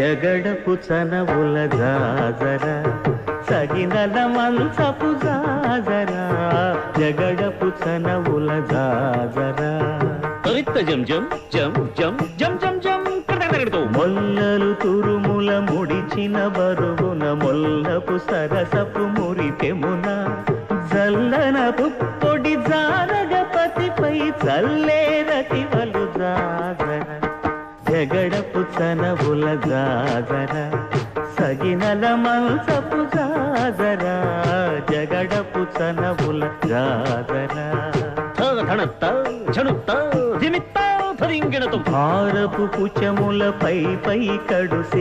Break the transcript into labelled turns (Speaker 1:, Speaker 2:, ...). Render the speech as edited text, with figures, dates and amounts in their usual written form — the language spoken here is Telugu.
Speaker 1: జగడపు చనవుల జాజరా సగినల మంచపు జాజరా జగడపు చనవుల జాజరా
Speaker 2: జం జం జం జం జం జం జం
Speaker 1: మొల్లలు తురుముల ముడిచిన బరువున మొల్లపు సరసపు మురిపెమున జల్లనపు పొడి జారగపతిపై చల్లేరతివలు జాజర జగడపు చనవుల జాజర సగినల మంచపు జాజర జగడపు చనవుల జాజర భారపు కుచముల పై కడుసి